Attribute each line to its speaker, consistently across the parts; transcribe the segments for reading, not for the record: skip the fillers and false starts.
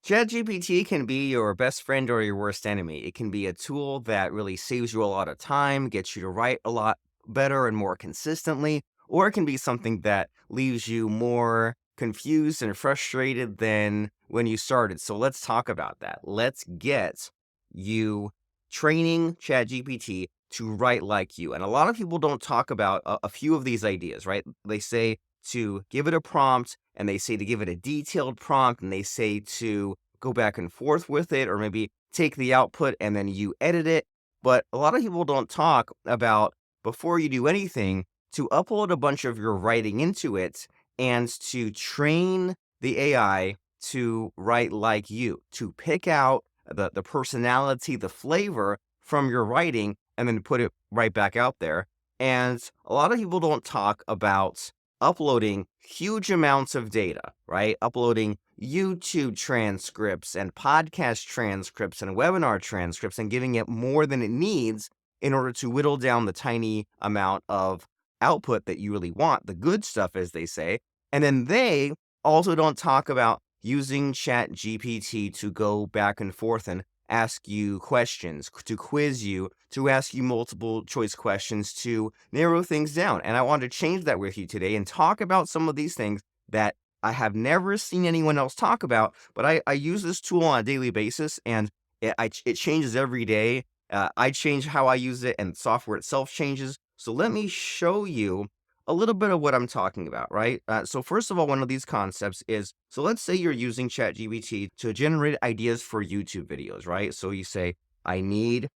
Speaker 1: ChatGPT can be your best friend or your worst enemy. It can be a tool that really saves you a lot of time, gets you to write a lot better and more consistently, or it can be something that leaves you more confused and frustrated than when you started. So let's talk about that. Let's get you training ChatGPT to write like you. And a lot of people don't talk about a few of these ideas, right? They say to give it a prompt, and they say to give it a detailed prompt, and they say to go back and forth with it, or maybe take the output and then you edit it. But a lot of people don't talk about, before you do anything, to upload a bunch of your writing into it and to train the AI to write like you, to pick out the personality, the flavor from your writing, and then put it right back out there. And a lot of people don't talk about uploading huge amounts of data, right? Uploading YouTube transcripts and podcast transcripts and webinar transcripts and giving it more than it needs in order to whittle down the tiny amount of output that you really want, the good stuff, as they say. And then they also don't talk about using ChatGPT to go back and forth and ask you questions, to quiz you, to ask you multiple choice questions, to narrow things down. And I want to change that with you today and talk about some of these things that I have never seen anyone else talk about, but I use this tool on a daily basis, and it changes every day. I change how I use it, and the software itself changes. So let me show you a little bit of what I'm talking about, right? So first of all, one of these concepts is, so let's say you're using ChatGPT to generate ideas for YouTube videos, right? So you say, I need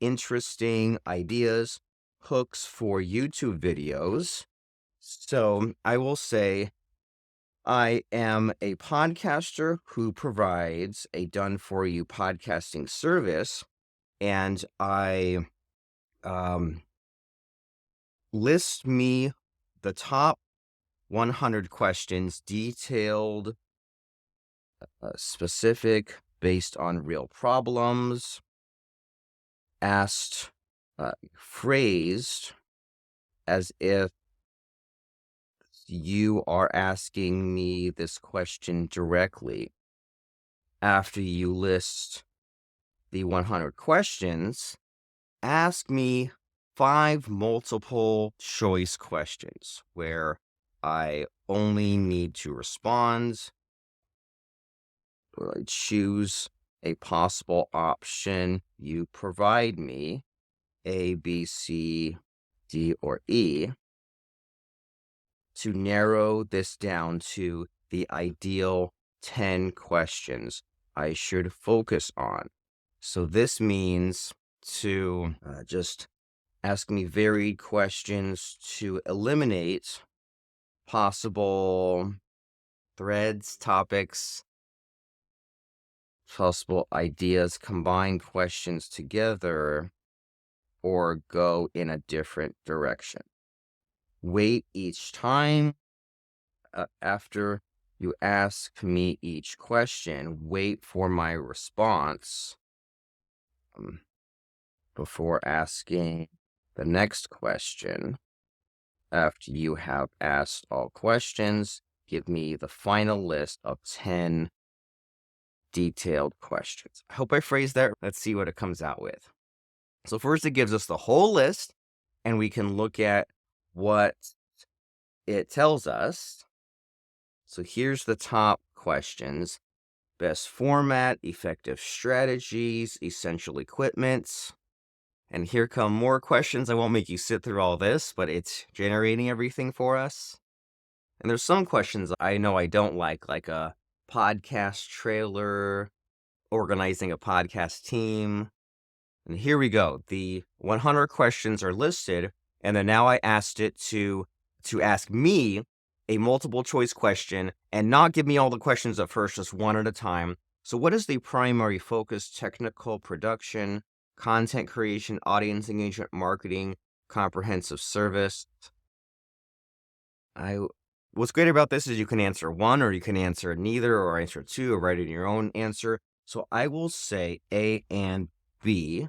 Speaker 1: interesting ideas, hooks for YouTube videos. So I will say, I am a podcaster who provides a done for you podcasting service, and I um, list me the top 100 questions, detailed, specific, based on real problems, asked, phrased as if you are asking me this question directly. After you list the 100 questions, ask me 5 multiple choice questions where I only need to respond, or I choose a possible option you provide me, A, B, C, D, or E, to narrow this down to the ideal 10 questions I should focus on. So this means to just ask me varied questions to eliminate possible threads, topics, possible ideas, combine questions together, or go in a different direction. Wait each time after you ask me each question, wait for my response before asking the next question. After you have asked all questions, give me the final list of 10 detailed questions. I hope I phrased that. Let's see what it comes out with. So first it gives us the whole list, and we can look at what it tells us. So here's the top questions: best format, effective strategies, essential equipment. And here come more questions. I won't make you sit through all this, but it's generating everything for us. And there's some questions I know I don't like a podcast trailer, organizing a podcast team. And here we go. The 100 questions are listed, and then now I asked it to ask me a multiple choice question and not give me all the questions at first, just one at a time. So what is the primary focus? Technical production, content creation, audience engagement, marketing, comprehensive service. What's great about this is you can answer one, or you can answer neither, or answer two, or write in your own answer. So I will say A and B.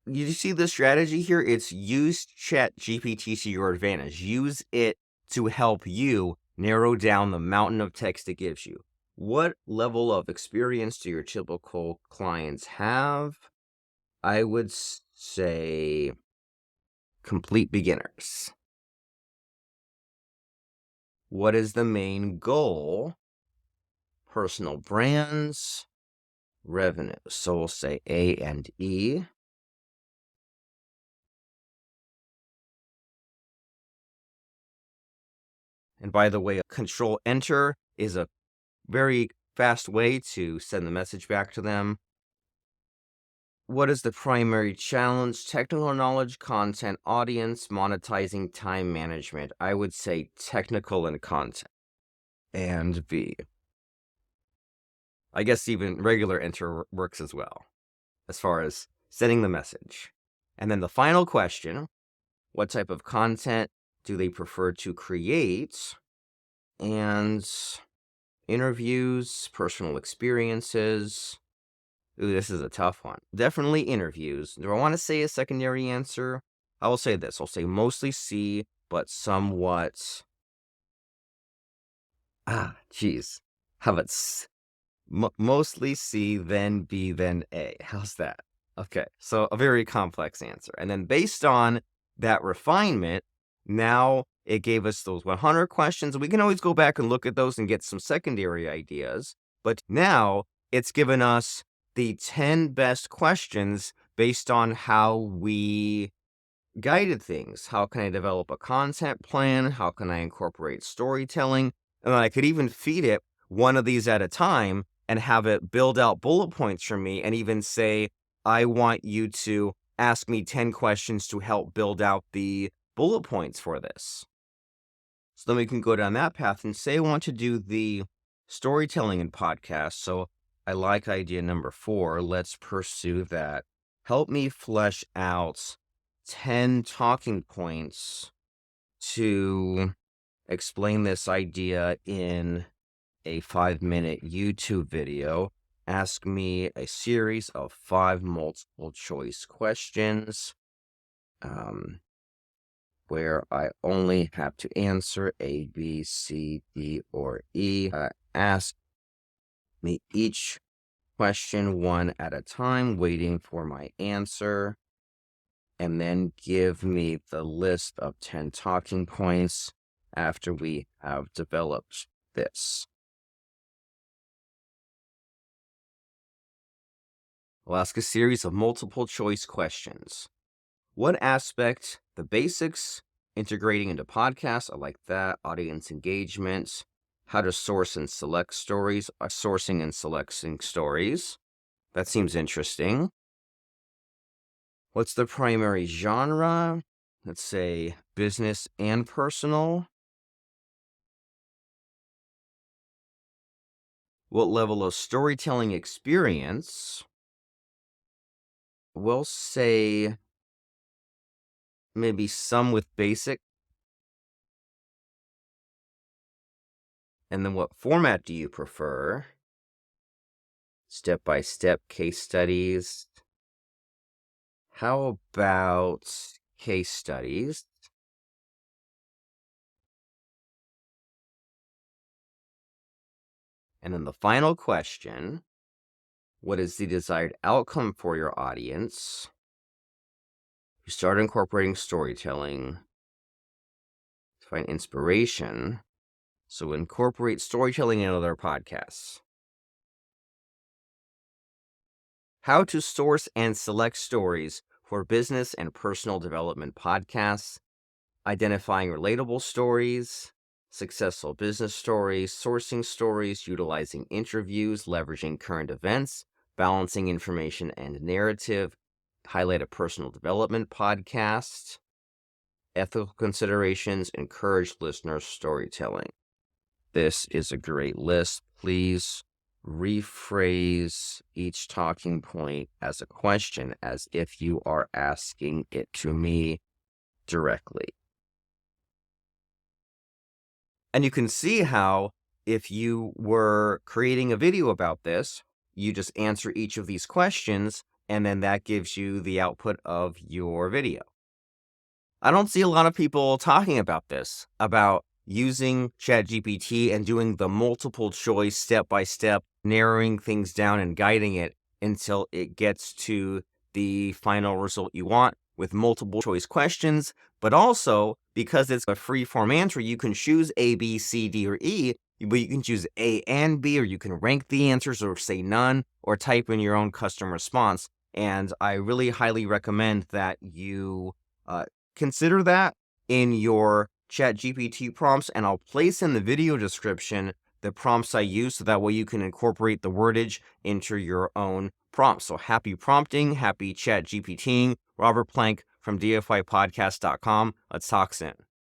Speaker 1: You see the strategy here? It's use ChatGPT to your advantage. Use it to help you, narrow down the mountain of text it gives you. What level of experience do your typical clients have? I would say complete beginners. What is the main goal? Personal brands, revenue. So we'll say A and E. And by the way, Control Enter is a very fast way to send the message back to them. What is the primary challenge? Technical knowledge, content, audience, monetizing, time management. I would say technical and content. And B. I guess even regular enter works as well, as far as sending the message. And then the final question, what type of content do they prefer to create? And interviews, personal experiences. Ooh, this is a tough one. Definitely interviews. Do I want to say a secondary answer? I will say this. I'll say mostly C, but somewhat. Geez. How about mostly C, then B, then A? How's that? Okay, so a very complex answer. And then based on that refinement, now it gave us those 100 questions. We can always go back and look at those and get some secondary ideas. But now it's given us the 10 best questions based on how we guided things. How can I develop a content plan? How can I incorporate storytelling? And then I could even feed it one of these at a time and have it build out bullet points for me and even say, I want you to ask me 10 questions to help build out the bullet points for this. So then we can go down that path and say I want to do the storytelling in podcasts. So I like idea number 4. Let's pursue that. Help me flesh out 10 talking points to explain this idea in a 5-minute YouTube video. Ask me a series of 5 multiple choice questions where I only have to answer A, B, C, D, or E. Ask me each question one at a time, waiting for my answer, and then give me the list of 10 talking points after we have developed this. I'll ask a series of multiple choice questions. What aspect, the basics, integrating into podcasts, I like that. Audience engagement, how to source and select stories, sourcing and selecting stories. That seems interesting. What's the primary genre? Let's say business and personal. What level of storytelling experience? We'll say maybe some with basic. And then what format do you prefer? Step-by-step case studies. How about case studies? And then the final question, what is the desired outcome for your audience? You start incorporating storytelling to find inspiration. So incorporate storytelling in other podcasts. How to source and select stories for business and personal development podcasts. Identifying relatable stories, successful business stories, sourcing stories, utilizing interviews, leveraging current events, balancing information and narrative, highlight a personal development podcast, ethical considerations, encourage listener storytelling. This is a great list. Please rephrase each talking point as a question, as if you are asking it to me directly. And you can see how if you were creating a video about this, you just answer each of these questions, and then that gives you the output of your video. I don't see a lot of people talking about this, about using ChatGPT and doing the multiple choice step by step, narrowing things down and guiding it until it gets to the final result you want with multiple choice questions. But also, because it's a free form answer, you can choose A, B, C, D, or E, but you can choose A and B, or you can rank the answers or say none, or type in your own custom response. And I really highly recommend that you consider that in your ChatGPT prompts. And I'll place in the video description the prompts I use so that way you can incorporate the wordage into your own prompts. So happy prompting, happy ChatGPTing. Robert Plank from DFIpodcast.com. Let's talk soon.